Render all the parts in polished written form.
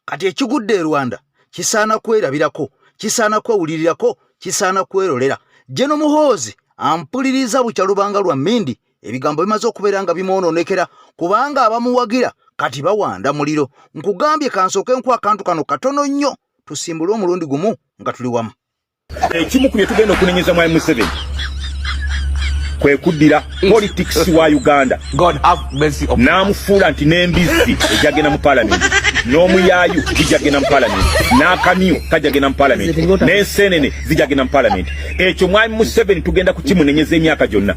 kati ekigudde e Rwanda kisaana kwerabirako, kisaana kwewulirirako, kisaana kwerolera. Jeno Muhoozi ampuliriza bukyalubanga lwa Mmindi ebigambo bimaze okubeera nga bimwonoonekera kubanga abamuwagira kati bawanda muliro. Nkugambye kansooke nku akantu kano katono nnyo tusimbule omulundi gumu nga tuli wamu. Ekimu ku bye tugenda okunenyeza Mwami Museveni kwe kuddira politics wa Uganda. God have mercy upon Namufuula nti n'embizzi ejagenda mu parliament, n'omuyaayu zijagenda mu parliament, n'akamyu kajagenda mu parliament, n'ensenene zijagenda mu parliament. Ekyo Mwami Museveni tugenda kukimunenyeza emyaka gyonna.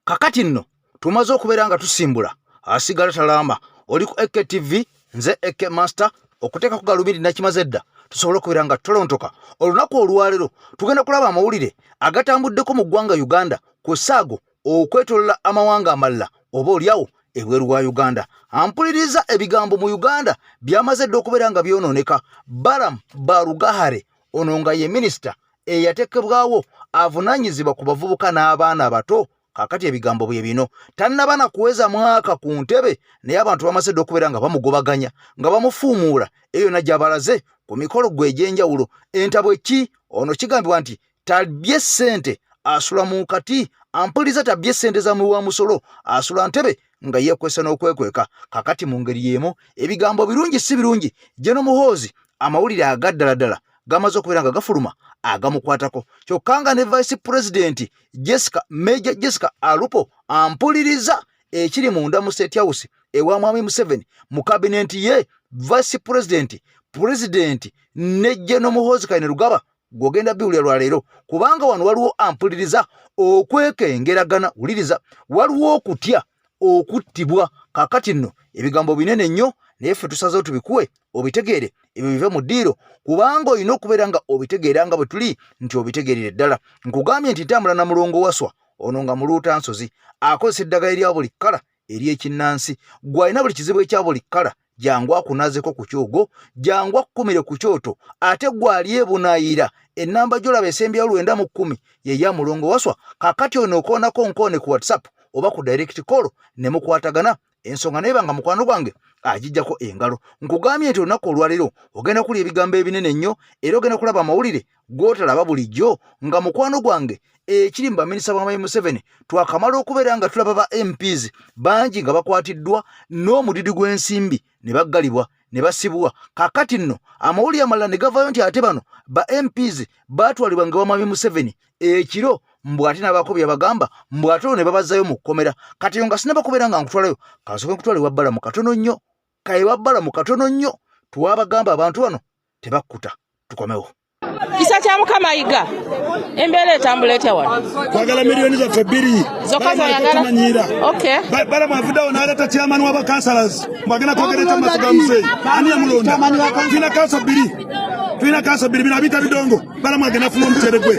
Kakati nno tumaze okubeera nga tusimbula asigala talamba oli ku Eke TV nze Eke Master okuteeka ku galubindi nakimaze dda tusobole okubeera nga tolontoka. Olunaku olwalero tugenda kulaba amawulire agatambuddeko mu ggwanga Uganda ku ssaago okwetolola amawanga amalala oba oliawo ebweru wa Uganda. Ampuliriza ebigambo mu Uganda byamaze dda okubeera nga byonooneka. Balaam Barugahare ono nga ye minisita eyatekebwawo avunaanyizibwa ku bavubuka n'abaana abato. Kakati ebigambo bye bino tannabana kuweza mwaka ku ntebe naye abantu bamaze dda okubeera nga bamugobaganya nga bamufuumuula eyo nagyabalaze ku mikolo gwe egy'enjawulo. Entabwe ki ono kigambibwa nti tabye ssente asula mu kati. Ampuliriza tabye ssente za muwa musolo asula ntebe nga yeekwesa n'okwekweka. Kakati mu ngeri y'emu ebigambo birungi si birungi. Jeno Muhoozi amawulire agaddaladala gamaze okubeera nga gafuluma agamukwatako. Kyokka nga ne Vice President Major Jessica Alupo ampuliriza ekiri munda mu State House ewa Mwami Museveni mu cabinet ye Vice President ne Jeno Muhoozi Kainerugaba gwogenda biwulira lwaleero kubanga wano waliwo ampuliriza okwekengeragana. Wuliriza, waliwo okutya okuttibwa. Kakati nno ebigambo binene nnyo naye ffe tusazeewo tubikuwe obitegeere ebyo bive mu ddiiro kubanga olina okubeera nga obitegeera nga bwe tuli nti obitegeerere ddala. Nkugambye nti ntambula na mulongo waswa ono nga muluuta nsozi akozesa eddagala erya buli kkala ery'ekinnansi. Gw'alina buli kizibu ekya buli kkala jangu akunaazeko ku kyogo, jangu akukumire ku kyoto ate gw'ali ebunaayira ennamba gy'olaba esembyawo 910 ye ya mulongo waswa. Kakati ono okoonako nkoone ku WhatsApp oba ku direct call ne mukwatagana ensonga naye banga mukwano gwange agijjako engalo. Nkugambye nti olunaku olwaliro ogenda kulya ebigambo ebinene nnyo era ogenda kulaba amawulire g'otalaba bulijjo nga mukwano gwange ekiri mu baminisita ba Mwami Museveni twakamala okubeera nga tulaba ba MPs bangi nga bakwatiddwa n'omudidi gw'ensimbi ne baggalibwa ne basibwa. Kakati nno amawulire amalala ne gavaayo nti ate bano ba MPs baatwalibwa nga Mwami Museveni ekiro mbwate nabako byabagamba mbwate ne babazzayo mu kkomera. Kati yo nga sinaba kubeera nga nkutwalayo kansooke nkutwale wabbala mu katono nnyo kaye wabbala mu katono nnyo tuwabagamba abantu bano tebakkuta. Tukomewo. Kisa kya Mukama Yiga embeera etambula etya wano kwagala miliyoni zaffe 2 zokka zoyagala. Okay, bara mwavudawo n'aleta chairman w'aba councillors mbagenda kwogera ekyamaaso ga Muzeeyi ani yamulonda. Tulina council 2 bino abiyita bidongo bara mwagenda afuna omucere gwe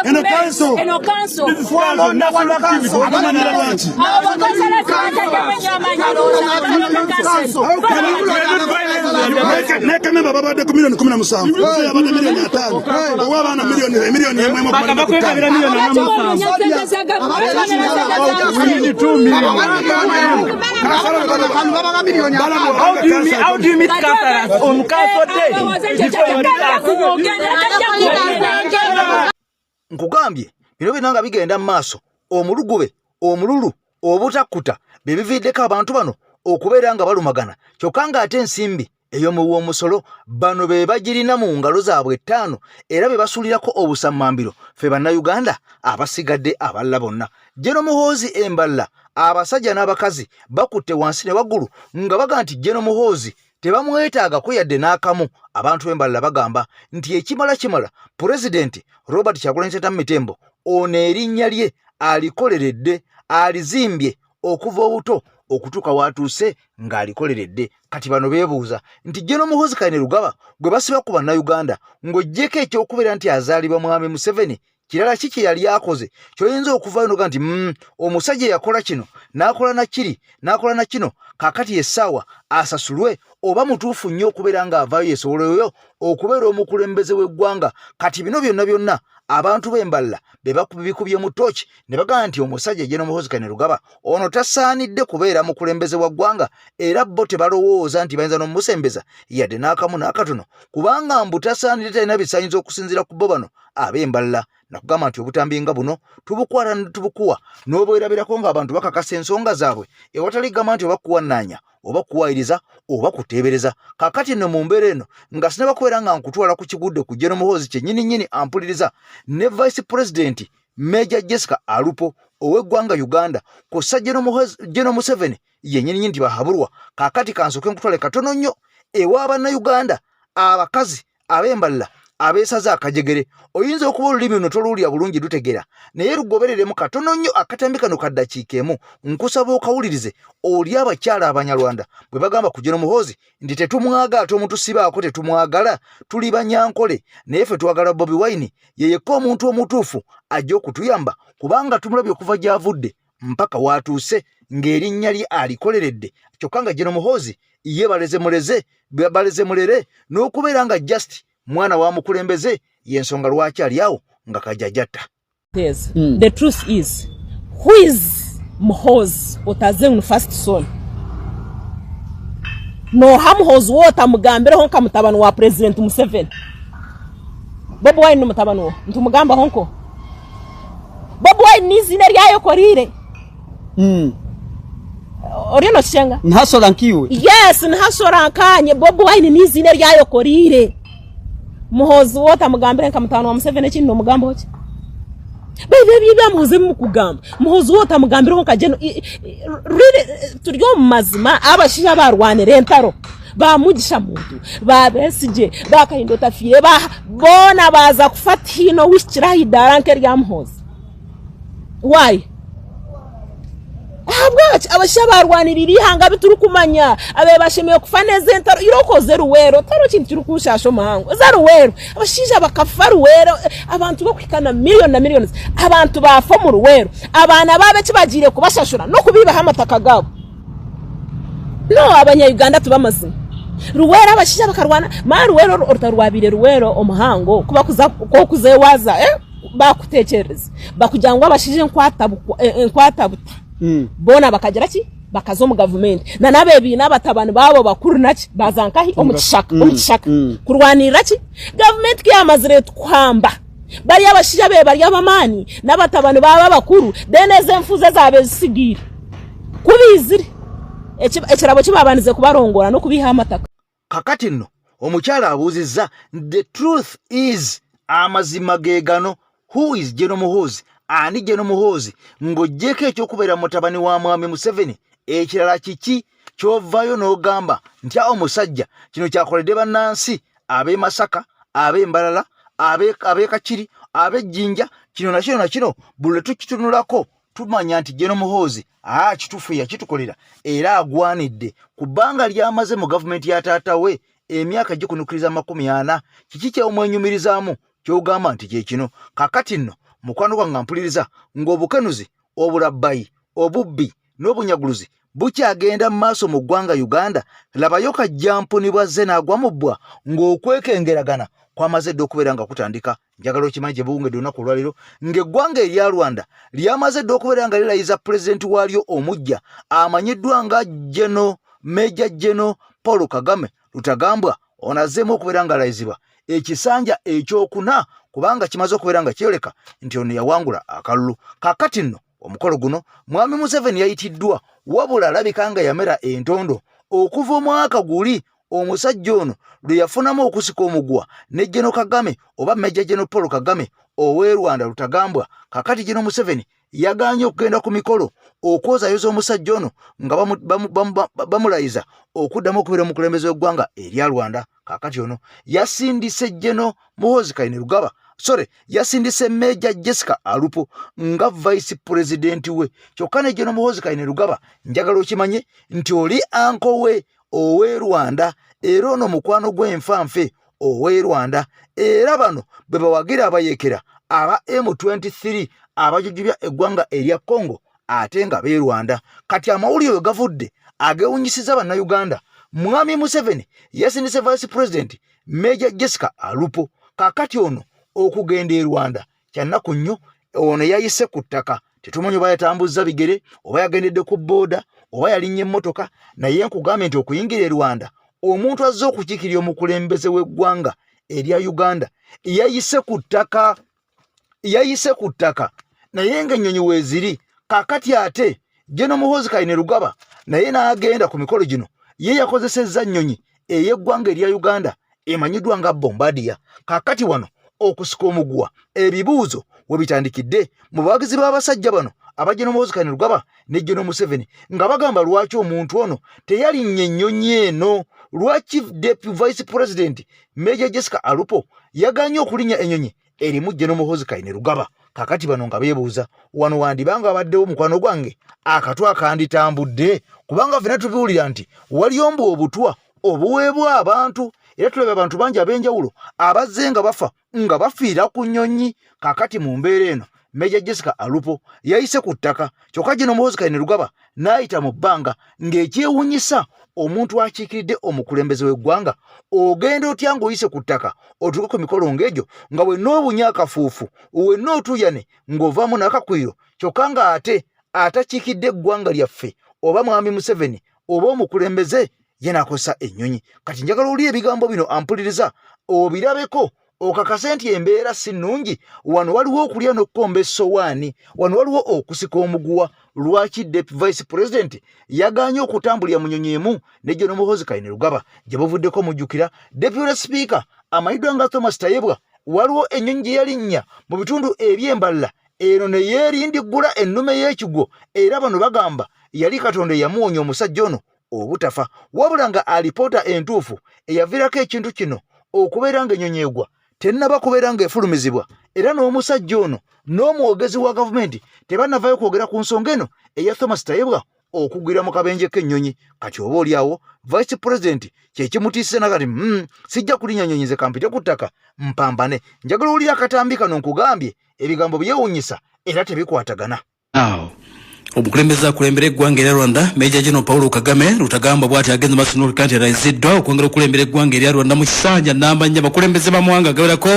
eno council akamanyira lwaki nekamemba babadde ku miliyoni 17 abadde miliyoni 5 owa abaana miliyoni 1 How do you meet Catharans on Council Day? Nkugambye bino binanga bigenda mu maaso omulugube omululu obutakkuta bye bividdeko abantu bano okubeera nga balumagana. Kyokka nga ate ensimbi ey'omuwa omusolo bano be bagirina mu ngalo zaabwe 5 era be basuulirako obusammambiro ffe bannayuganda abasigadde abalala bonna. Jeno Muhoozi emballa abasajja n'abakazi bakutte wansi ne waggulu nga baga nti Jeno Muhoozi tebamwetaagako yadde n'akamu. Abantu b'emballa bagamba nti ekimala Pulezidenti Robert Kyagulanyi Ssentamu Mitembo ono erinnya lye alikoleredde alizimbye okuva obuto okutuuka watuuse ng'alikoleredde. Kati bano beebuuza nti Jeno Muhoozi Kainerugaba gwe basiba ku bannayuganda ng'oggyeko ekyokubeera nti azaalibwa Mwami Museveni kirala kiki yali akoze kyoyinza okuvayo noga nti omusajja yakola kino n'akola na kiri n'akola na kino kakati essaawa asasulwe oba mutuufu nnyo okubeera nga avaayo yeesoboloyo okubeera omukulembeze w'eggwanga. Kati bino byonna abantu b'emballa bebikubye mu tochi ne bagamba nti omusajja General Muhoozi Kainerugaba ono tasaanidde kubeera mukulembeze wa ggwanga era bo tebalowooza nti bayinza n'omusembeza yadde n'akamu n'akatono kubanga mbu tasaanidde talina bisaanyizo okusinziira ku bo bano ab'emballa nakugamba nti obutambi nga buno tubukwata ne tubukuwa n'obwerabirako ng'abantu bakakasa ensonga zaabwe ewatali gamba nti oba kuwannaanya oba kuwayiriza oba kuteebereza kakati nno mu mbeera eno nga sinaba kubeera nga nkutwala ku kigudde ku General Muhoozi kyennyini ampuliriza ne Vice President Major Jessica Alupo ow'eggwanga Uganda kossa General Museveni yennyini nti bahabulwa kakati kansooke nkutwale katono nnyo ewa bannayuganda abakazi ab'emballa abeesaza akajegere oyinza okuba olulimi luno toluwulira bulungi lutegera naye lugobereremu katono nnyo akatambi kano ka ddakiika emu nkusaba okawulirize oli abakyala abanyarwanda bwe bagamba ku General Muhoozi nti tetumwagala ate omuntu sibaako tetumwagala tuli banyankole naye ffe twagala Bobi Wine yeyekka omuntu omutuufu ajja okutuyamba kubanga tumulabye okuva gy'avudde mpaka waatuuse ng'erinnya lye alikoleredde kyokka nga General Muhoozi ye baleze mulere n'okubeera nga just mwana wa mukulembeze yensonga lwaki ali awo nga kajajatta. Yes. The truth is, who is Muhoozi Otazengu first son? No Muhoozi wota mugambire honka mutabano wa President Museveni. Bobi Wine no mutabano ntumugamba honko. Bobi Wine nizina lyayo korire. Oriano chenga. Nhasora nkiwe. Yes, nhasora nkanye Bobi Wine nizina lyayo korire. Muhoozi wota mugambire nka mutano wa Museveni kino no mugambo ki bya Muhoozi mukugamba Muhoozi wota mugambire nka General really turyo mazima abashiya barwanira entaro bamugisha muntu babesije bakahindo tafire bona baza kufata hino wishira hidaranke rya Muhoozi why abwachi abashiya barwanirira ihanga biturukumanya abe bashemeye kufaneza entaro irokoze ruwero taro kintu kirukushasho mahango za ruwero abashija bakafa ruwero abantu bakwikana million na millions abantu bafa mu ruwero abana babe kibagire kubashashura no kubiba hamataka gabo no abanya-Uganda tubamazima ruwero abashija bakarwana ma ruwero orutarwabire ruwero omuhango kuba kuze waza bakutekereza bakujyangwa abashije nkwatabuta bona bakagera ki bakazo mu government na nabebi n'abatabani babo bakuru naki bazankahi omukishaka kurwanira ki government kiyamazire twamba bari abashija be bari abamani n'abatabani baba bakuru deneze mfuze zabe zisigira kubizire ekirabo kibabanize kubarongora no kubiha amataka kakati nno omukyala abuuzizza the truth is amazima gegano who is General Muhoozi ani General Muhoozi ng'oggyeko ekyokubeera mutabani wa mwami Museveni ekirala kiki ky'ovaayo n'ogamba nti omusajja kino kyakoledde bannansi ab'e Masaka ab'e Mbalala ab'e Kakiri ab'e Jjinja kino nakino buli tukitunulako tumanya nti General Muhoozi kituufu yakitukolera era agwanidde ku bbanga lyamaze mu gavumenti ya taata we emyaka gikunukiriza 40 kiki ky'omwenyumirizaamu ky'ogamba nti kyekino kakati nno mukwano gwange mpuliriza ng'obukenuzi obulabbayi obubbi n'obunyaguluzi bukyagenda mu maaso mu ggwanga Uganda labayo kajjampuni bwazze n'agwa mu bbwa ng'okwekengeragana kwamaze dde okubeera nga kutandika njagala okimanyi gye buwungedde olunaku olwaliro ng'eggwanga erya Rwanda lyamaze dde okubeera nga lirayiza pulezidenti waalyo omujja amanyiddwa nga Major General Paul Kagame Lutagambwa onazzeemu okubeera nga alayizibwa ekisanja ekyokuna kubanga kimaze okubeera nga kyoleka nti ono yawangula akalulu kakati nno omukolo guno mwami Museveni yayitiddwa wabula alabika nga yamera entondo okuva omwaka guli omusajja ono lwe yafunamu okusika omugwa ne General Kagame oba Major General Paul Kagame ow'e Rwanda Lutagambwa kakati General Museveni yaganye okugenda ku mikolo okwozayoza omusajja ono nga bamulayiza okuddamu okubeera omukulembeze w'eggwanga erya Rwanda kakati ono yasindise General Muhoozi Kainerugaba yasindise Major Jessica Alupo nga Vice President we kyokka ne General Muhoozi Kainerugaba njagala okimanye nti oli anko we ow'e Rwanda era ono mukwano gw'enfanfe ow'e Rwanda era bano bwe bawagira abayekera aba M23 abajujubya eggwanga erya Congo ate nga b'e Rwanda kati amawulire we gavudde agewunyisiza bannayuganda mwami Museveni yasindise Vice President Major Jessica Alupo kakati ono okugenda e Rwanda kyannaku nnyo ono yayise ku ttaka tetumanyi oba yatambuza bigere oba yagendedde ku booda oba yalinnya emmotoka naye nkugambye nti okuyingira e Rwanda omuntu azze okukiikirira omukulembeze w'eggwanga erya Uganda yayise ku ttaka naye ng'ennyonyi weeziri kaakati ate General Muhoozi Kainerugaba naye n'agenda ku mikolo gino ye yakozesezza nnyonyi ey'eggwanga erya Uganda emanyiddwa nga Bombardier. Kaakati wano okusika omuguwa ebibuuzo we bitandikidde mu bawagizi b'abasajja bano aba General Muhoozi Kainerugaba ne General Museveni nga bagamba lwaki omuntu ono teyalinnya ennyonyi eno, lwaki Deputy Vice President Major Jessica Alupo yaganye okulinnya ennyonyi erimu General Muhoozi Kainerugaba. Kakati bano nga beebuuza wano wandibanga abaddewo mukwano gwange akatwa akanditambudde kubanga fena tubiwulira nti waliyo mbu obutwa obuweebwa abantu era tulaba abantu bangi ab'enjawulo abazze nga bafa nga bafiira ku nnyonyi. Kakati mu mbeera eno Major Jessica Alupo yayise ku ttaka kyokka General Muhoozi Kainerugaba n'ayita mu bbanga ng'ekyewuunyisa omuntu akiikiridde omukulembeze w'eggwanga ogenda otya ng'oyise ku ttaka otuuke ku mikolo ng'egyo nga bwe n'obunya akafuufu we n'otuyane ng'ovaamu n'akakwiro kyokka nga ate atakiikidde eggwanga lyaffe oba mwami Museveni oba omukulembeze ye n'akozesa ennyonyi. Kati njagala oli ebigambo bino ampuliriza obirabeko okakase nti embeera si nnungi. Wano waliwo okulya n'okkomba essowaani, wano waliwo okusika omuguwa. Lwaki Deputy Vice President yaganye okutambulira mu nnyonyi emu ne General Muhoozi Kainerugaba gye bavuddeko mujjukira Deputy Speaker amanyiddwa nga Thomas Tayebwa waliwo ennyonyi gye yalinnya mu bitundu eby'emballa eno ne yeerindiggula ennume y'ekigwo era bano bagamba yali Katonda eyamuwonya omusajja ono obutafa wabula nga alipoota entuufu eyaviirako ekintu kino okubeera ng'ennyonyi egwa tennaba kubeera ng'efulumizibwa era n'omusajja ono n'omwogezi wa gavumenti tebannavaayo kwogera ku nsonga eno eya Thomas Tayebwa okugwira mu kabenje k'ennyonyi. Kati oba oliawo Vice President kyekimutiise nakati sijja kulinnya nnyonyi nze kampite ku ttaka mpambane. Njagala olira akatambi kano nkugambye ebigambo byewuunyisa era tebikwatagana. Omukulembeze akulembera eggwanga erya Rwanda Major General Paul Kagame Rutagamba bw'ati agenze maaso n'olukanti erayiziddwa okwongera okulembera eggwanga erya Rwanda mu kisanja namba nnya bakulembeze bamwanga agawerako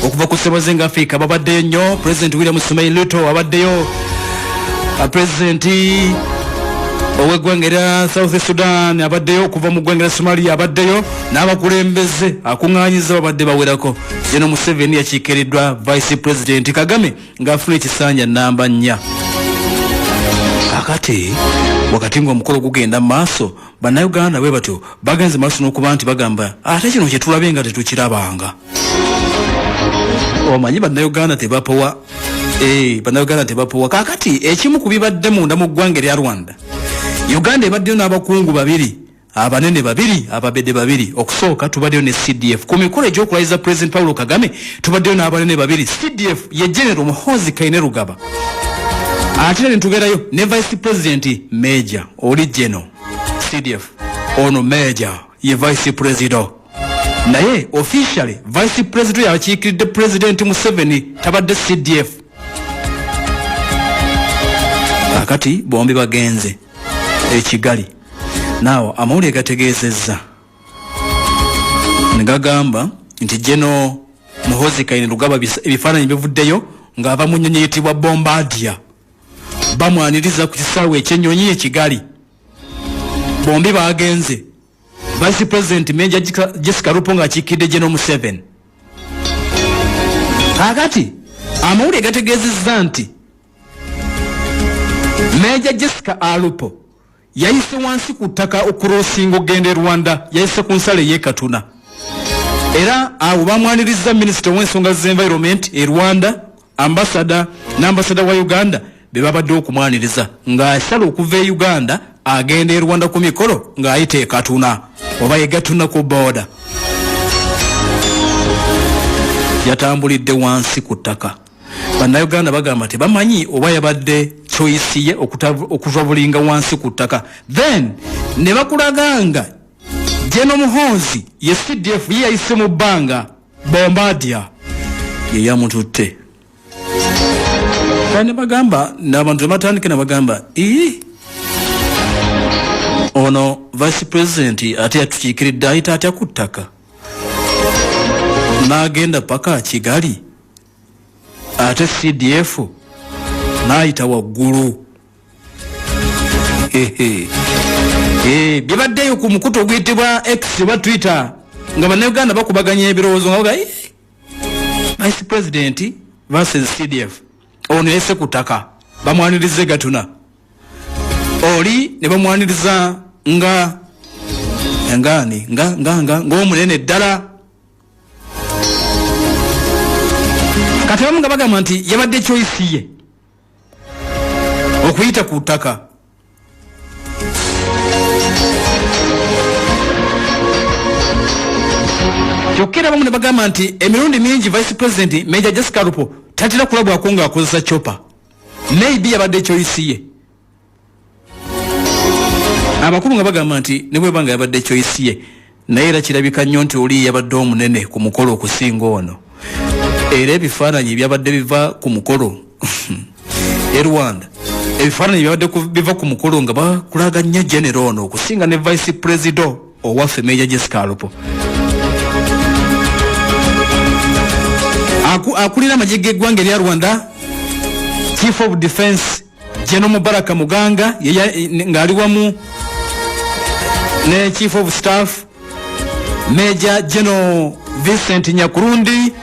okuva ku ssemaze nga Afrika babaddeyo nnyo. President William Samoei Ruto abaddeyo, President ow'eggwanga erya South Sudan abaddeyo, okuva mu ggwanga erya Somalia abaddeyo, n'abakulembeze akuŋŋaanyiza babadde bawerako. General Museveni yakiikiriddwa Vice President Kagame ng'afuna ekisanja namba nnya. Kakati wakati ng'omukolo gugenda maaso bannayuganda bwe batyo bagenze maaso n'okuba nti bagamba ate kino kye tulabe nga tetukirabanga. Omanyi bannayuganda tebapowa. Bannayuganda tebapowa. Kakati ekimu ku bibadde munda mu ggwanga erya Rwanda, Uganda ebaddeyo n'abakungu babiri, abanene babiri, ababede babiri. Okusooka tubaddeyo ne CDF ku mikolo egy'okulayiza President Paul Kagame, tubaddeyo n'abanene babiri. CDF ye General Muhoozi Kainerugaba, ate ne tubeerayo ne Vice President Major oli General CDF ono Major ye Vice President, naye officially Vice President yakiikiridde President Museveni tabadde CDF. Akati bombi bagenze ekigali naawo amawulire gategeezezza ne gagamba nti General Muhoozi Kainerugaba ebifaananyi bivuddeyo ng'ava mu nnyonyi eyitibwa Bombardier bamwaniriza ku kisaawe ekyennyonyi ekigali. Bombi bagenze Vice President Major Jessica Alupo ng'akiikidde General Museveni. Kakati amawulire gategeezezza nti Major Jessica Alupo yayise wansi ku ttaka okurosinga ogenda e Rwanda, yayise ku nsalo ey'e Katuna era awo bamwaniriza Minister w'ensonga z'environment e Rwanda, ambassador n'ambassador wa Uganda be babadde okumwaniriza ng'asala okuva e Uganda agenda e Rwanda ku mikolo ng'ayita e Katuna oba e Gatuna ku border. Yatambulidde wansi ku ttaka. Bannayuganda bagamba tebamanyi oba yabadde choice ye okutavulinga wansi ku ttaka. Then ne bakulaganga General Muhoozi ye CDF ye yayise mu bbanga Bombardier ye yamututte. Kandi bagamba n'abantu batandike na bagamba ono Vice President ate yatukiikiridde ayita atya ku ttaka n'agenda paka Kigali ate CDF naayita waggulu. Byebaddeyo ku mukutu oguyitibwa X oba Twitter nga bannayuganda bakubaganya ebirowoozo nga baga Vice President versus CDF. Ono yese ku ttaka bamwanirize Gatuna. Oli ne bamwaniriza nga ng'omunene ddala. Kati abamu nga bagamba nti yabadde choice ye okuyita ku ttaka. Kyokera abamu ne bagamba nti emirundi mingi Vice President Major Jessica Alupo tatera kulabwako ng'akozesa chopper. Maybe yabadde choice ye. Abakulu nga bagamba nti ne bweba nga yabadde choice ye naye era kirabika nnyo nti oli yabadde omunene ku mukolo okusinga ono. Era ebifaananyi byabadde biva ku mukolo Rwanda. Ebifaananyi byabadde biva ku mukolo nga bakulaganya general ono okusinga ne Vice President owaffe Major Jessica Alupo. Akulira amagye g'eggwanga erya Rwanda Chief of Defense General Mubaraka Muganga ng'ali wamu ne Chief of Staff Major General Vincent Nyakurundi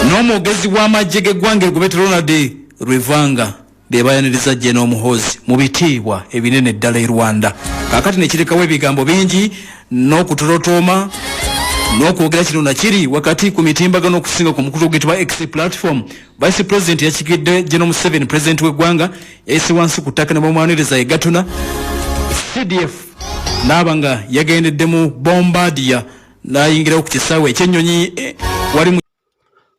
n'omwogezi w'amagye g'eggwanga Erigobert Ronald Rwevanga be bayaniriza General Muhoozi mu bitiibwa ebinene ddala e Rwanda. Kaakati ne kirekawo ebigambo bingi n'okutolotooma n'okwogera kino nakiri wakati ku mitimbagano okusinga ku mukulu oguyitibwa X platform. Vice President yakigidde General Museveni President w'eggwanga yayise wansi ku ttaka ne bamwaniriza e Gatuna. CDF n'aba nga yagendeddemu Bombardier n'ayingirawo ku kisaawe ekyennyonyi wali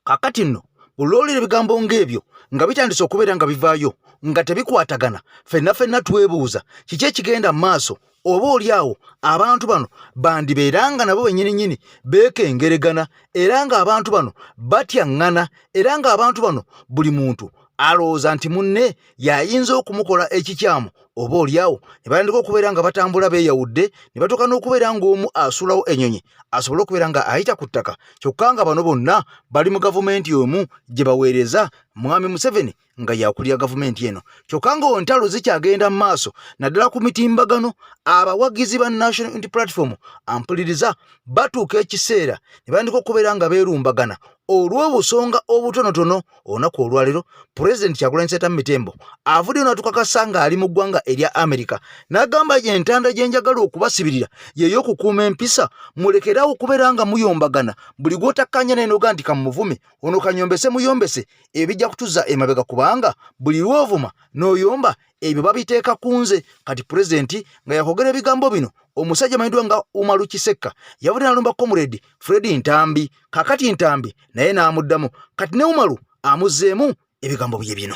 kakati nno bulolera ebigambo ng'ebyo nga bitandise okubeera nga bivaayo nga tebikwatagana ffenna twebuuza kiki ekigenda mu maaso oba oliawo abantu bano bandibeeranga nabo bennyininyini beekengeregana era ng'abantu bano batyaŋŋana era ng'abantu bano buli muntu alowooza nti munne yayinza okumukola ekikyamu oba oliawo ne batandika okubeera nga batambula beeyawudde ne batuuka n'okubeera ng'omu asulawo ennyonyi asobole okubeera nga ayita ku ttaka kyokka nga bano bonna bali mu gavumenti omu gye baweereza Mwami Museveni nga yakulira gavumenti eno kyokka nga ontalo zikyagenda mu maaso naddala ku mitimbagano abawagizi ba National Unity Platform ampuliriza batuuka ekiseera ne batandika okubeera nga beerumbagana olw'obusonga obutonotono olunaku olwaleero. President Kyagulanyi Ssentamu Mitembo avuddeyo n'atukakasa ng'ali mu ggwanga erya America n'agamba entanda gye njagala okubasibirira y'ey'okukuuma empisa mulekerawo okubeera nga muyombagana buli gw'otakkanya naye n'oga nti kamuvume ono kanyombese muyombese ebijja kutuza emabega kubanga buli lw'ovuma n'oyomba ebyo babiteeka ku nze. Kati President nga yakwogera ebigambo bino omusajja amanyiddwa nga Umaru Kisekka yavudde n'alumba Comrade Fred Ntambi. Kakati Ntambi naye n'amuddamu kati ne Umaru amuzzeemu ebigambo bye bino.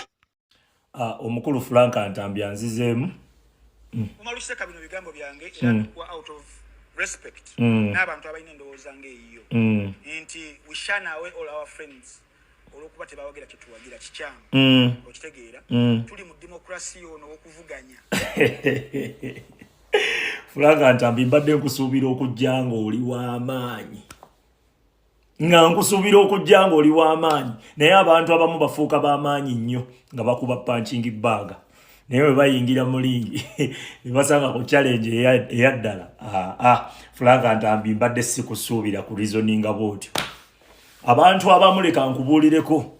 Omukulu Frank Ntambi anzizeemu. Umaru Kisekka bino bigambo byange era kwa out of respect n'abantu abalina endowooza ng'eyiyo nti we shun away all our friends olwokuba tebawagira kyetuwagira kikyamu okitegeera tuli mu demokrasi ono okuvuganya. Frank Ntambi mbadde nkusuubira okujja ng'oli w'amaanyi nga nkusuubira okujja ng'oli w'amaanyi naye abantu abamu bafuuka b'amaanyi nnyo nga bakuba punching bag naye bwe bayingira mulingi ne basanga ku challenge eyaddala. Frank Ntambi mbadde sikusuubira ku reasoninga bw'otyo. Abantu abamu leka nkubuulireko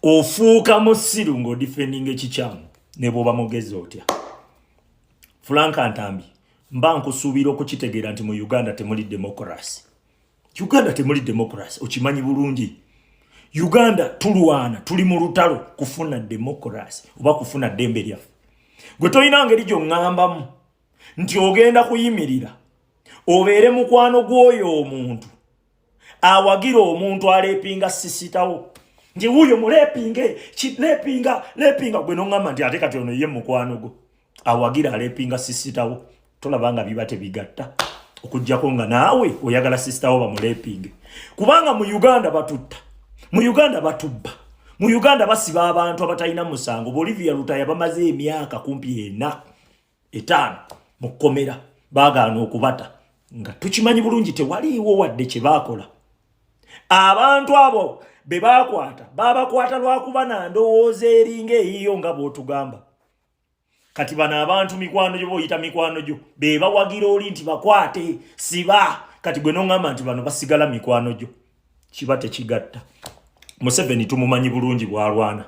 ofuuka musiru ng'odifendinga ekikyamu ne bw'oba mugezi otya. Frank Ntambi mba nkusuubira okukitegeera nti mu Uganda temuli demokrasi. Uganda temuli demokrasi okimanyi bulungi. Uganda tulwana tuli mu lutalo kufuna demokrasi oba kufuna ddembe lyaffe. Gwe tolina ngeri gy'oŋŋambamu nti ogenda kuyimirira obeere mukwano gw'oyo omuntu awagira omuntu alepinga sisitawo nti wuyo mulepinge lepinga gwe noŋŋamba nti ate kati ono ye mukwano gwo awagira alepinga sisitawo tolabanga biba tebigatta okujjako nga naawe oyagala sisitawo bamulepinge kubanga mu Uganda batutta mu Uganda batubba mu Uganda basiba abantu abatalina musango. Bolivia Lutaya bamaze emyaka kumpi 4 5 mu kkomera baagaana okubata nga tukimanyi bulungi tewaliiwo wadde kye baakola. Abantu abo be baakwata baabakwata lwakuba na ndowooza eringa eyiyo nga bw'otugamba. Kati bano abantu mikwano gyo boyita mikwano gyo be bawagira oli nti bakwate siba kati gwe n'oŋŋamba nti bano basigala mikwano gyo kiba tekigatta. Museveni tumumanyi bulungi bw'alwana.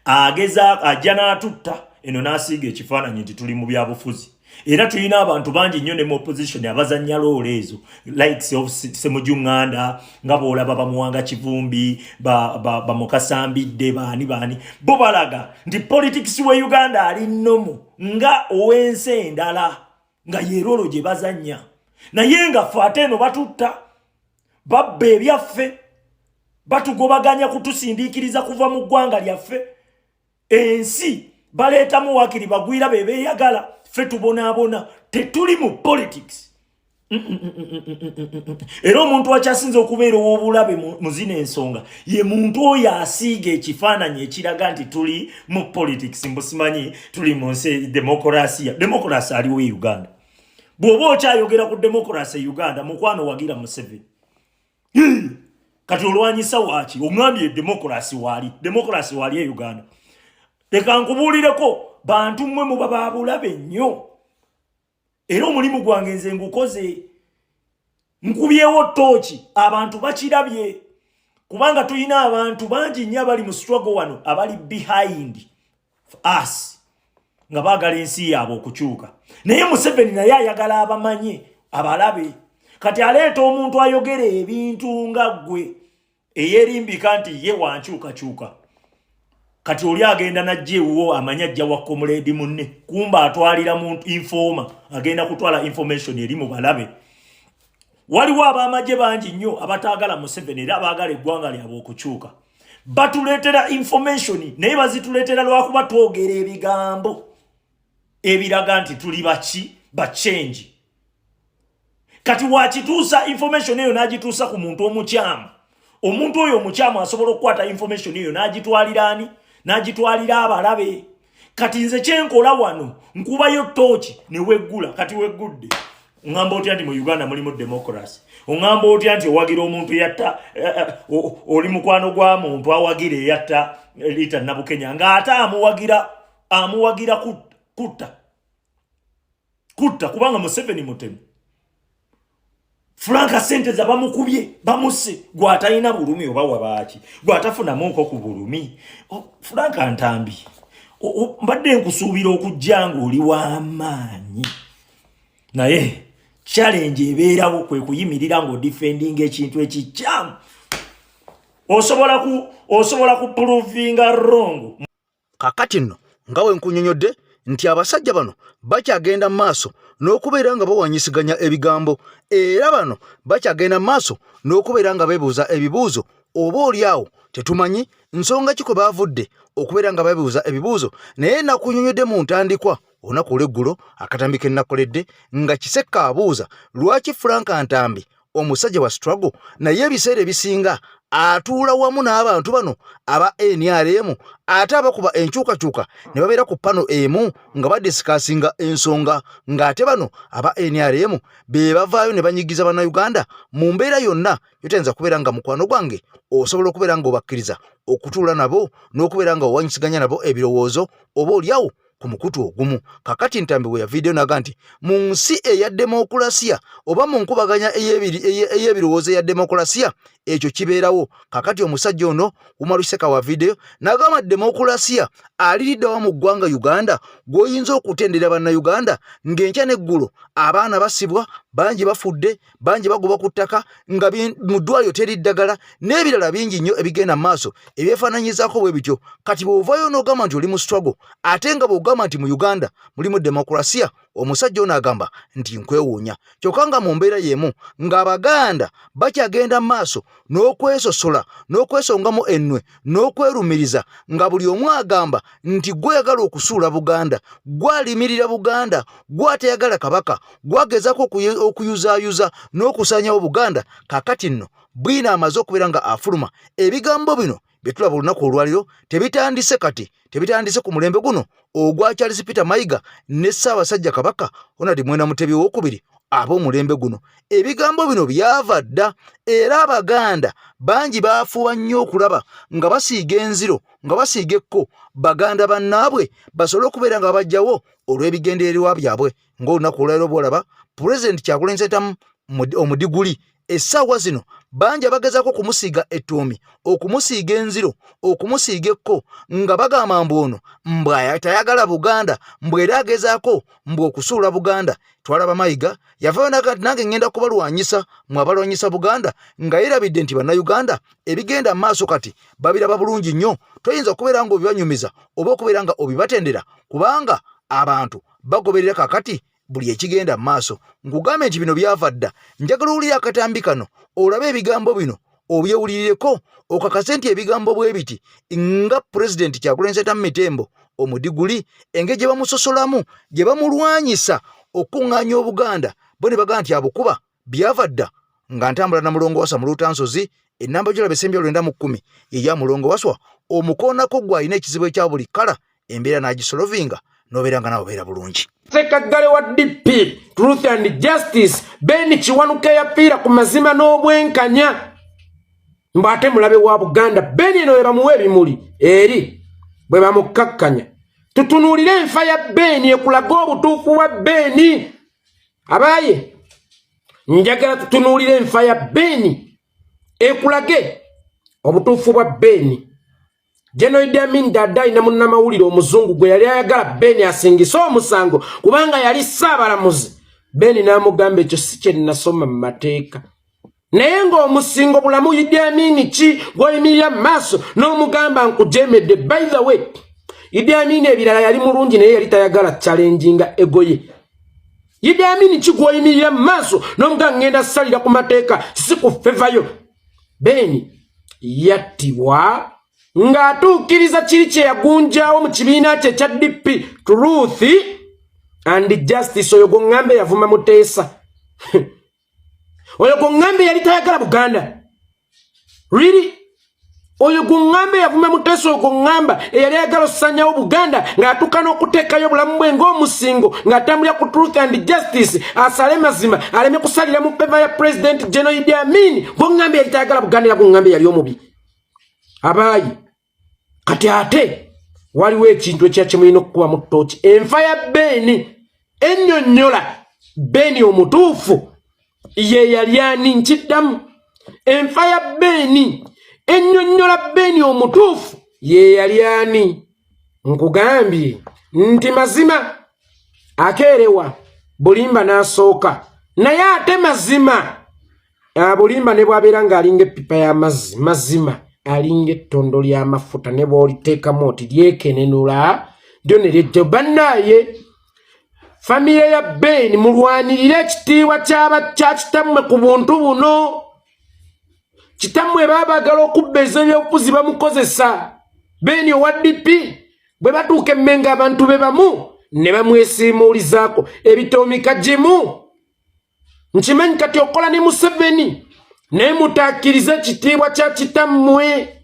Ageza ajja n'atutta eno n'asiiga ekifaananyi nti tuli mu byabufuzi. Era tulina abantu bangi nnyo ne mu opposition abazannya loole ezo likes of Ssemujju Nganda nga bw'olaba bamuwanga Kivumbi bamukasambidde baani bo balaga nti politics we Uganda ali nnomu nga owensi endala nga yerolo gye bazannya naye nga ffe ate eno batutta babba ebyaffe batugobaganya kutusindiikiriza kuva mu ggwanga lyaffe ensi baleetamu wakiri bagwira be beeyagala ffe tubonaabona tetuli mu politics. Era omuntu akyasinze okubeera ow'obulabe mu zino ensonga ye muntu oyo asiiga ekifaananyi ekiraga nti tuli mu politics mbusimanyi tuli mu nsi demokrasi aliwo e Uganda. Bw'oba okyayogera ku demokrasi e Uganda mukwano wagira Museveni. Kati olwanyisa waaki omwambye demokrasi waali e Uganda. Leka nkubuulireko bantu mmwe muba babulabe nnyo. Era omulimu gwange nze ngukoze nkubyewo ttooki abantu bakirabye kubanga tulina abantu bangi nnyo abali mu struggle wano abali behind us nga baagala ensi yaabwe okukyuka. Naye Museveni naye ayagala abamanye abalabe. Kati aleeta omuntu ayogera ebintu nga ggwe eyerimbika nti ye wankyukakyuka. Kati oli agenda najje uwo amanya ajja wa comrade munne kumba atwalira muntu informa agenda kutwala information eri mu balabe. Waliwo abamaje bangi nnyo abataagala Museveni era abaagala eggwanga lyabwe okukyuka. Batuleetera information naye bazituleetera lwakuba twogera ebigambo ebiraga nti tuli baki ba change. Kati wakituusa information eyo n'agituusa ku muntu omukyamu. Omuntu oyo omukyamu asobola okukwata information eyo n'agitwalira ani? N'agitwalira abalabe. Kati nze kyenkola wano nkubayo ttooki ne weggula. Kati weggudde oŋŋamba otya nti mu Uganda mulimu demokrasi? Oŋŋamba otya nti owagira omuntu yatta oli mukwano gwa muntu awagira eyatta Rita Nabukenya ng'ate amuwagira kutta kubanga Museveni mutemu. Franka sente za bamukubye bamusse gwatalina bulumi oba wabaaki gwatafunamuko ku bulumi. Franka Ntambi mbadde nkusuubira okujjanga oli w'amaanyi naye challenge ebeerawo kwe kuyimirira ng'odifendinga ekintu ekikyamu osobola ku provinga wrong. Kakati nno nga bwe nkunyonyodde nti abasajja bano bakyagenda maaso n'okubeera nga bawanyisiganya ebigambo era bano bakyagenda maaso n'okubeera nga beebuuza ebibuuzo oba oliawo tetumanyi nsonga ki kwe baavudde okubeera nga beebuuza ebibuuzo. Naye nakunyonyodde mu ntandikwa olunaku olw'eggulo akatambi ke nnakoledde nga Kisekka abuuza lwaki Franka Ntambi omusajja wa struggle naye ebiseera ebisinga atuula wamu n'abantu bano aba NRM ate abakuba enkyukakyuka ne babeera ku pano emu nga badisikasinga ensonga ng'ate bano aba NRM be bavaayo ne banyigiza bannayuganda mu mbeera yonna yotenza kubeera nga mukwano gwange osobola okubeera nga obakkiriza okutuula nabo n'okubeera nga owanyisiganya nabo ebirowoozo oba oliawo ku mukutu ogumu. Kakati Ntambi bwe yavideo naga nti mu nsi eya demokrasiya oba mu nkubaganya ey'ebirowoozo eya demokrasiya ekyo kibeerawo. Kakati omusajja ono Umar Seka wa video nagamba demokrasiya aliriddawa mu ggwanga Uganda gw'oyinza okutendera bannayuganda ng'enkya n'eggulo abaana basibwa bangi bafudde bangi bagoba ku ttaka nga mu ddwaliro teri ddagala n'ebirala bingi nnyo ebigenda mu maaso ebyefaananyizaako bwe bityo. Kati bw'ovaayo n'ogamba nti oli mu struggle ate nga bw'ogamba nti mu Uganda mulimu demokrasiya omusajja ono agamba nti nkwewuunya. Kyokka nga mu mbeera y'emu ng'Abaganda bakyagenda mu maaso n'okwesosola n'okwesongamu ennwe n'okwerumiriza nga buli omu agamba nti gweyagala okusuula Buganda gwalimirira Buganda gwateyagala kabaka gwagezaako okuyuzaayuza n'okusaanyawo Buganda. Kakati nno bwina amaze okubeera nga afuluma. Ebigambo bino bye tulaba olunaku olwaliro tebitandise kati tebitandise ku mulembe guno ogwa Charles Peter Mayiga ne Ssaabasajja Kabaka Ronald Mwenda Mutebi owookubiri ab'omulembe guno ebigambo bino byava dda era Abaganda bangi baafuba nnyo okulaba nga basiiga enziro nga basiiga ekko Baganda bannaabwe basobole okubeera nga bajjawo olw'ebigendererwa byabwe ng'olunaku olwaleero bw'olaba Pulezidenti Kyagulanyi Ssentamu omudiguli essaawa zino bangi abagezaako okumusiiga ettuumi okumusiiga enziro okumusiiga ekko nga bagamba mbu ono tayagala Buganda mbwe era agezaako mbwe okusuula Buganda. Twalaba Mayiga yavaayo nagati nange ngenda kubalwanyisa mwe abalwanyisa Buganda nga yeerabidde nti bannayuganda ebigenda mu maaso kati babiraba bulungi nnyo. Toyinza okubeera nga obibanyumiza oba okubeera nga obibatendera kubanga abantu bagoberera kakati buli ekigenda mu maaso. Nkugambye nti bino byava dda. Njagala owulire akatambi kano olabe ebigambo bino obyewulirireko okakase nti ebigambo bwe biti nga Pulezidenti Kyagulanyi Ssentamu Mitembo omudiguli engeri gye bamusosolamu gye bamulwanyisa okuŋŋaanya Obuganda bo ne bagamba nti abukuba byava dda nga ntambula na Mulongowasa mu Lutansozi ennamba gy'olaba esembya 910 eya Mulongowaswa omukoonako gwe alina ekizibu ekya buli kala embeera n'agisolovinga n'obeera nga nawe obeera bulungi. Ssekagale wa DP Truth and Justice Ben Kiwanuka yafiira ku mazima n'obwenkanya mbu ate mulabe wa Buganda Ben eno bamuwa ebimuli eri bwe bamukkakkanya. Tutunuulire enfa ya Ben ekulaga obutuufu bwa Ben. Abaaye njagala tutunuulire enfa ya Ben ekulage obutuufu bwa Ben. General Idi Amin Dada ina munnamawulire omuzungu gwe yali ayagala Ben asingise omusango kubanga yali Ssaabalamuzi. Ben n'amugamba ekyo si kye nasoma mu mateeka. Naye ng'omusingo bulamu Idi Amin ki gw'oyimirira mu maaso n'omugamba nkujemedde. By the way, Idi Amin ebirala yali mulungi naye yali tayagala challenginga egoye. Idi Amin ki gw'oyimirira mu maaso n'omugamba ngenda salira ku mateeka si ku fevayo. Ben yattibwa ng'atuukiriza kiri kye yagunjaawo mu kibiina kye kya DP Truth and Justice. Oyo gwe yavuma Muteesa. Oyo gwe yali tayagala Buganda. Really? Oyo gwe yavuma Muteesa oyo gwe eyali ayagala osanyawo Buganda ng'atuuka n'okuteekayo obulamu bwe ng'omusingo ng'atambulira ku Truth and Justice asale mazima aleme kusalira mu peva ya President General Idi Amin. Gwe yali tayagala Buganda era gwe yali omubi. Abaayi kati ate waliwo ekintu ekya kimulina okukuba mu ttooki. Enfa ya Ben ennyonnyola Ben omutuufu ye yali ani nkiddamu. Enfa ya Ben ennyonnyola Ben omutuufu ye yali ani. Nkugambye nti mazima akeerewa Bulimba n'asooka naye ate mazima Bulimba ne bw'abeera ng'alinga eppipa y'amazzi mazima alinga ettondo ly'amafuta ne bw'oliteekamu oti lyekenenula lyo ne lyejja. Bannaye famire ya Ben mulwanirire ekitiibwa kya kitammwe ku buntu buno. Kitammwe baabagala okubbeza ebyobufuzi bamukozesa. Ben owa DP bwe batuuka emmenga abantu be bamu ne bamwesiimuulizaako ebitoomika gimu. Nkimanyi kati okola ne Museveni naye mutakkiriza ekitiibwa kya kitammwe.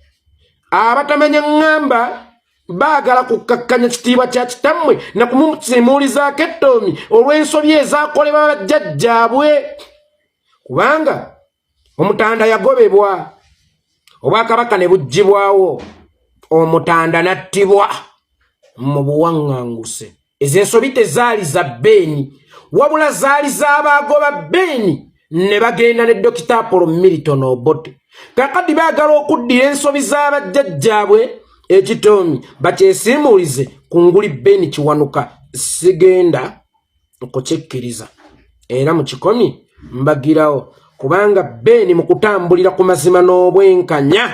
Abatamanya ŋŋamba baagala kukkakkanya kitiibwa kya kitammwe na kumusiimuulizaako ettoomi olw'ensobi ezaakolebwa bajjajjaabwe. Kubanga Omutanda yagobebwa Obwakabaka ne buggyibwawo Omutanda nattibwa mu buwaŋŋanguse. Ez'ensobi tezaali za Ben wabula zaali z'abaagoba Ben ne bagenda ne Dr. Apollo Milton Obote. Kakati baagala okuddira ensobi z'abajjajjaabwe ekitoomi bakyesiimuulize ku nguli Ben Kiwanuka. Sigenda okukyekkiriza era mu kikomi mbagirawo kubanga Ben mu kutambulira ku mazima n'obwenkanya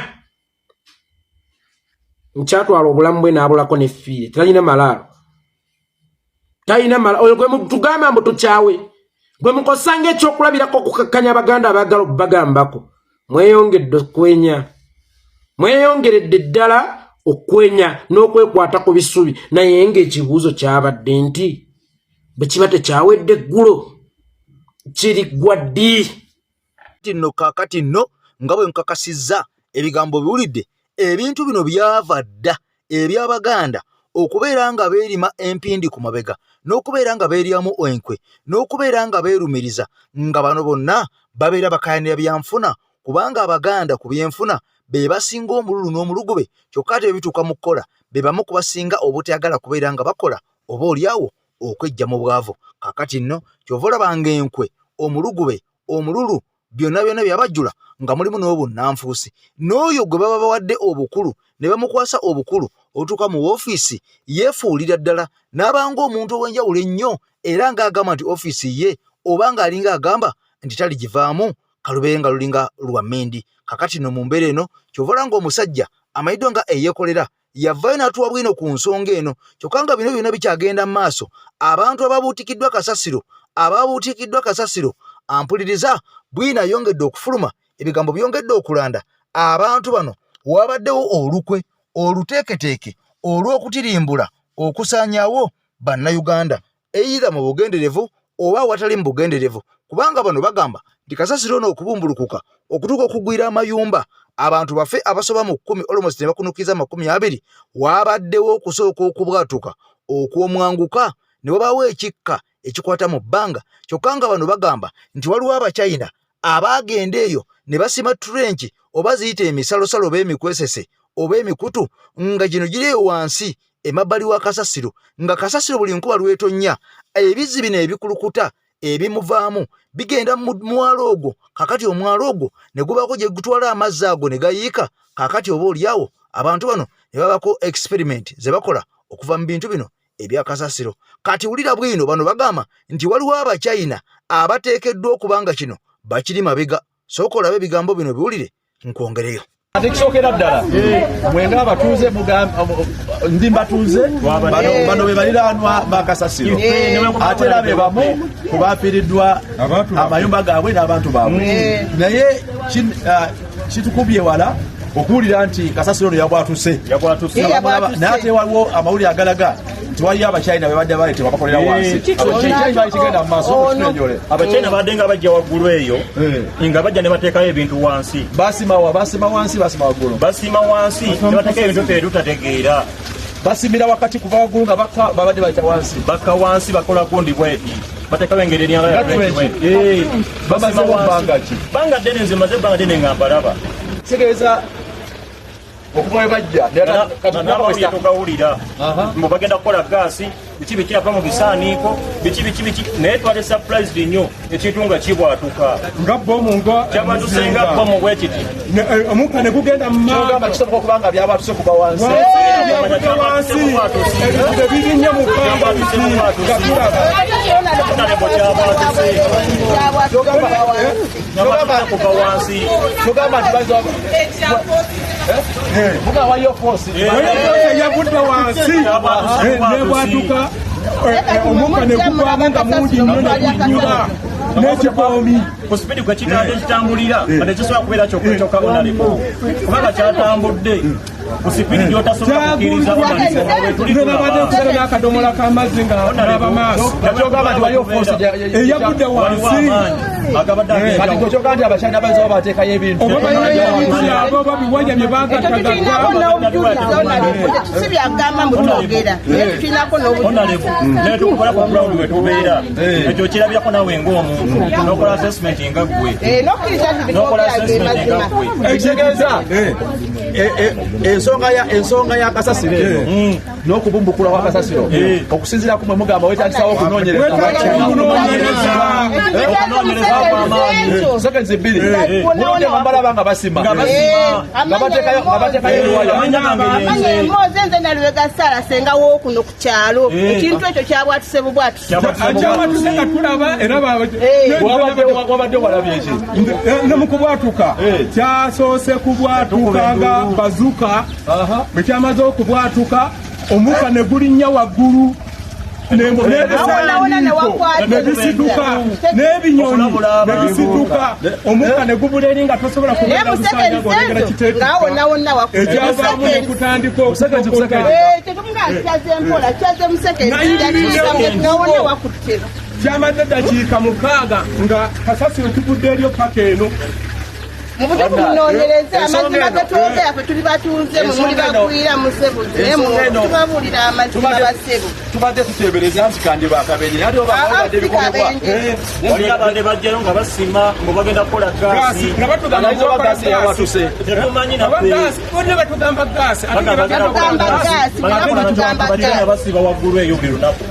nkyatwala obulamu bwe n'abulako n'effiire. Talina malaalo. Talina malaalo. Oyo gwe tugamba mbu tukyawe gwe mukosanga ekyokulabirako okukakkanya Abaganda abaagala okubagambako. Mweyongedde okwenya. Mweyongeredde ddala okwenya n'okwekwata ku bisubi naye ng'ekibuuzo kyabadde nti bwe kiba tekyawedde eggulo kiriggwa ddi. Nno kaakati nno nga bwe nkakasizza ebigambo biwulidde ebintu bino byava dda eby'Abaganda okubeera nga beerima empindi ku mabega n'okubeera nga beeryamu enkwe n'okubeera nga beerumiriza nga bano bonna babeera bakayanira byanfuna kubanga Abaganda ku byenfuna be basinga omululu n'omulugube kyokka ate bituuka mu kukola be bamu kubasinga obutayagala kubeera nga bakola oba oliawo okwejja mu bwavu. Kakati nno kyova olabanga enkwe omulugube omululu byonna byabajjula nga mulimu n'obunnanfuusi n'oyo gwe baba bawadde obukulu ne bamukwasa obukulu otuuka mu woofiisi yeefuulira ddala n'abanga omuntu ow'enjawulo ennyo era ng'agamba nti ofiisi ye oba ng'alinga agamba nti taligivaamu kalubeye nga lulinga lwa mmindi. Kakati no mu mbeera eno kyova olanga omusajja amayiddwa nga eyeekolera yavaayo n'atuwa bwino ku nsonga eno kyokka nga bino byonna bikyagenda mu maaso. Abantu ababuutikiddwa kasasiro ampuliriza bwina yongedde okufuluma ebigambo byongedde okulanda. Abantu bano wabaddewo olukwe oluteeketeeke olw'okutirimbula okusaanyaawo bannayuganda eyira mu bugenderevu oba awatali mu bugenderevu kubanga bano bagamba nti kasasiro n'okubumbulukuka okutuuka okugwira amayumba abantu baffe abasoba mu 10 almost ne bakunukiza 20 wabaddewo okusooka okubwatuka okw'omwanguka ne wabaawo ekikka ekikwata mu bbanga kyokka nga bano bagamba nti waliwo Abachina abaagenda eyo ne basima trench oba ziyita emisalosalo oba emikwesese oba emikutu nga gino giri wansi emabbali wa kasasiro nga kasasiro buli nkuba lwetonnya ebizzi bino ebikulukuta ebimuvaamu bigenda mu mwalo ogwo. Kakati omwalo ogwo ne gubaako gye gutwala amazzi ago ne gayiika. Kakati oba oliawo abantu bano ne babako experiment ze bakola okuva mu bintu bino ebya kasasiro. Kati wulira bwino bano bagamba nti waliwo Abachina abateekeddwa okubanga kino bakiri mabega. Sooka olabe ebigambo bino biwulire nkwongereyo. Ate kisookera ddala mwenga abatuuze ndi mbatuuze bano be baliraanwa ba kasasiro ate era be bamu ku baafiiriddwa amayumba gaabwe n'abantu baabwe naye kitukubye wala okuwulira nti kasasiro no yabwatuse naye ate waliwo amawulire agalaga nti waliyo Abachina be badde baleetebwa bakolera wansi kigenda mu maaso Abachina badde nga bajja waggulu eyo nga bajja ne bateekayo ebintu wansi basima wansi basima waggulu basima wansi ne bateekayo ebintu ffe tutategeera basimira wakati kuva waggulu nga babadde bayita wansi baka wansi bakola gundi bweti bateekayo engeri eryanga bamazewo bbanga ki banga ddene nze maze ebbanga ddene nga mbalaba kitegeeza okuva bajja n'abawulira tukawulira mbu bagenda kukola gaasi biki kyava mu bisaaniiko biki naye twali surprised nnyo ekintu nga kibwatuka nga bomu nga kyabatusenga bomu bwekiti omukka ne gugenda mu maanga kisoboka okuba nga byabatuse kuba wansi ebirinnya mu bbanga togamba nti mugawayo force yagudde wansi nebwatuka omukka ne gugwamu nga mungi nnyo ne gujjula n'ekikoomi ku sipidi gwe kitadde kitambulira ate kisobola kubeera kyokka onaleko kubanga kyatambudde ku sipidi gyotasobola kukkiriza onalibadde kusala n'akadomola k'amazzi nga naba maaso kyogamba nti waliyo force eyagudde wansi kati gwe kyogamba nti Abachina bayinza oba bateekayo ebintu oba bayinabyabo oba biwanya bye si byagamba mutwogera naye tulinako n'obuonalevu naye tukukola ku ground we tubeera ekyo kirabirako nawe ng'omuntu n'okola assessment nga ggwe n'okola assessment nga ggwe ekitegeeza ensonga ya kasasiro eno n'okubumbukula kwa kasasiro okusinziira ku mwe mugamba weetagisawo okunoonyereza seconds 2 mulonde bambalaba nga basima nga bateekayo emboozi nze nalubega saala senga wookuno ku kyalo ekintu ekyo kyabwatuse bubwatuse nga tulaba era wabadde walabye eki ne mu kubwatuka kyasoose kubwatuka nga bazuka bwe kyamaze okubwatuka omukka ne gulinnya waggulu nebisiduka n'ebinyonyi nebisiduka omukka ne gubula eri nga tosobola kugenda gusanja gwogera kiteekekavaamu nekutandika okutokoka kyamaze eddakiika 6 nga kasasiro tugudde eryo paka eno Mubude kunoonyereza amazima gatwogera fe tuli batuuze mu muli bagwira musebuze tubabulira amazima basebu tubadde tutebereza nsikandi bakabenye ate obadde bikolebwa oli abadde bajjayo nga basima ngo bagenda kukola gaasi nabatugamba gaasi yawatuse tetumanyi naffe bonna batugamba gaasi bajjana basiba waggulu eyo buli lunaku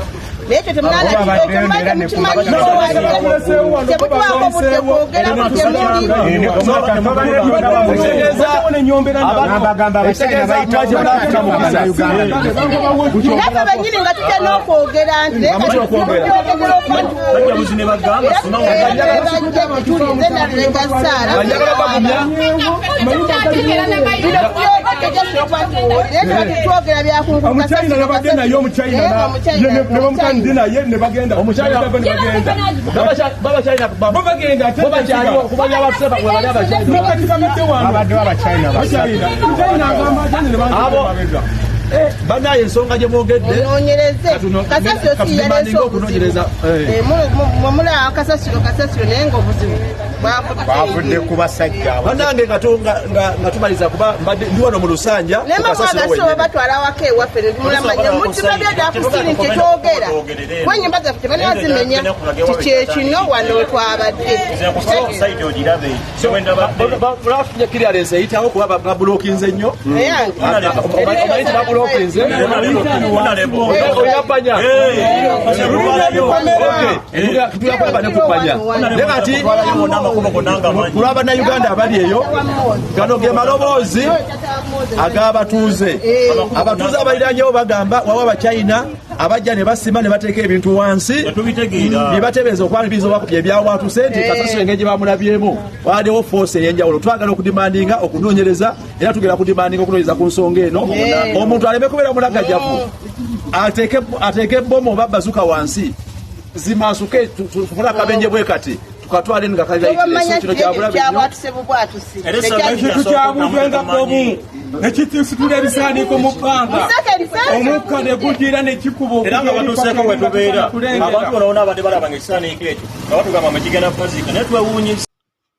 Lecho temnala ndina yenne bagenda omuchina baba china baba bagenda baba china kubanya abaseba kwa baba china abadde aba china agamba jani bagenda banaye ensonga gye mwogedde onyereze kasasiro siyaleso okunoonyereza mumula kasasiro naye ng'obuzibu bafudde ku basajja banange nga tumaliza kuba ndi wano mu lusanja nemamwagasiro batwala wako ewaffe mulamanya mukibagenda kusini kyetwogera kwenyumba zaffe tebanazimenya kikyekino wano twabadde bulafunye kirialensi eyitawo kuba babulokinze nnyo oyapanya nekati kulaba na Uganda abali eyo gano ge maloboozi ag'abatuuze abatuuze abaliranyewo bagamba wawa abachina abajja ne basima ne bateeka ebintu wansi ne batebeeza okwaniriza obakubye ebyawatuse nti kasasiro engeri gye bamulabyemu waliwo force ey'enjawulo twagala okudimandinga okunoonyereza era tugenda kudimandinga okunoonyereza ku nsonga eno omuntu aleme kubeera mulagajjavu ateeke ebbomu oba bazuka wansi zimasuke tufuna akabenje bwe kati tukatwale ngakalira ekiro kyabulabe ekintu kyabuzwenga bomu ekitisutura ebisaaniko mu bbanga omukka ne gugira ne kikuba era nga batuuseeko we tubeera abantu bonaona abadde balaba ng'ekisaaniiko ekyo nga batugamba mwe kigenda kukaziika naye twewuunyisa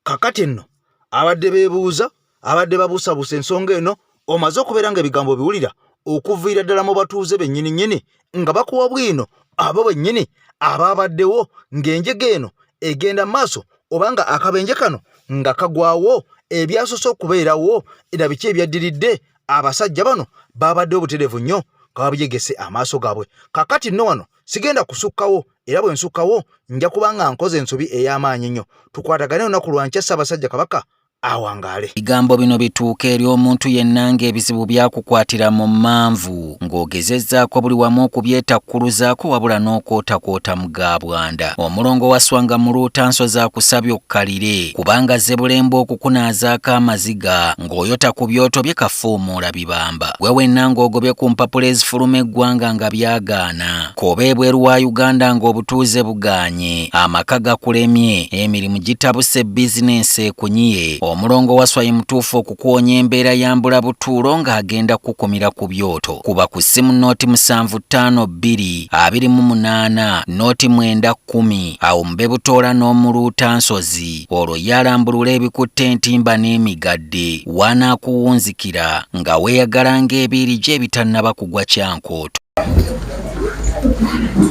kakati nno abadde beebuuza abadde babuusabuusa ensonga eno omaze okubeera ng'ebigambo biwulira okuviira ddala mu batuuze bennyini nga bakuwa bwino abo bennyini abaabaddewo ng'enjega eno egenda maaso obanga akabenje kano nga kagwawo ebyasoose okubeerawo era biki ebyaddiridde abasajja bano baabadde obutereevu nnyo nga babiyegese amaaso gaabwe kakati nno wano sigenda kusukkawo era bwe nsukkawo nja kuba nga nkoze ensobi ey'amaanyi nnyo tukwatagane olunaku lwankya Ssaabasajja Kabaka awangaale. Bigambo bino bituuka eri omuntu yenna ng'ebizibu byakukwatira mu manvu ng'ogezezzaako buli wamu okubyetakkuluzaako wabula n'okwotakwota mu gaabwanda. Omulongo wa Swanga mu Luutansozi akusabye okkalire kubanga Zebulembe okukunaazaako amaziga ng'oyota ku byoto bye kafuumuula bibamba. Gwe wenna ng'ogobye ku mpapula ezifuluma eggwanga nga byagaana. Koba ebweru wa Uganda ng'obutuuze bugaanye, amaka gakulemye, emirimu gitabuse bizinensi ekunyiye. Omulongo wa Swai mutuufu okukuwonya embeera yambula butuulo ng'agenda kukumira ku byoto. Kuba ku ssimu nooti 7552 28 nooti 910 awo mube butoola n'omu Luutansozi olwo yalambulula ebikutte entimba n'emigadde wanaakuwunzikira nga weeyagala ng'ebiiri gye ebitannaba kugwa kyankooto.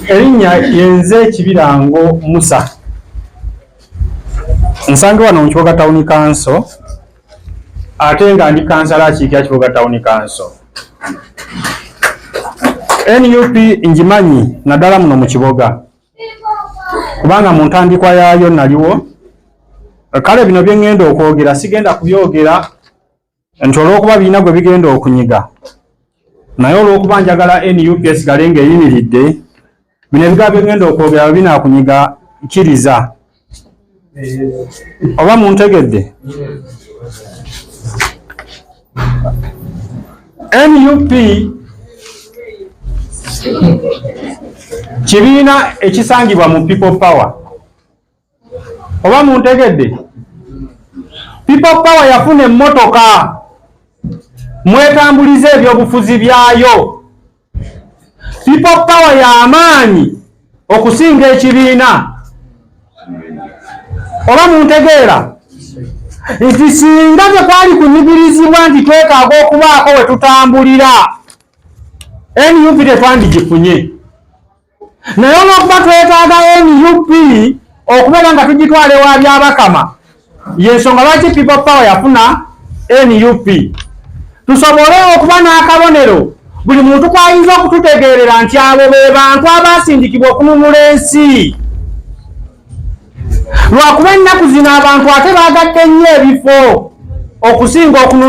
Erinnya yenze Kibirango Musa. Nsange wano mu Kiboga Town Council ate nga ndi kansala akiikira Kiboga Town Council. NUP njimanyi naddala muno mu Kiboga kubanga mu ntandikwa yaayo naliwo. Kale bino bye ngenda okwogera sigenda kubyogera nti olw'okuba birina gwe bigenda okunyiga, naye olw'okuba njagala NUP esigale ng'eyimiridde bino ebigambo bye ngenda okwogera binaakunyiga kkiriza. Oba muntegedde? NUP kibiina ekisangibwa mu People Power. Oba muntegedde? People Power yafuna emmotoka mwetambulize ebyobufuzi byayo. People Power ya amaanyi okusinga ekibiina. Oba muntegeera? nti singa tekwali kunyigirizibwa nti twetaaga okubaako we tutambulira NUP tetwandigifunye naye olw'okuba twetaaga NUP okubeera nga tugitwala ewa byabakama yensonga lwaki people power yafuna NUP tusobole okuba n'akabonero buli muntu kwayinza okututegeerera nti abo be bantu abasindikibwa okununula ensi lwakuba ennaku zino abantu ate baagadde nnyo ebifo okusinga okununula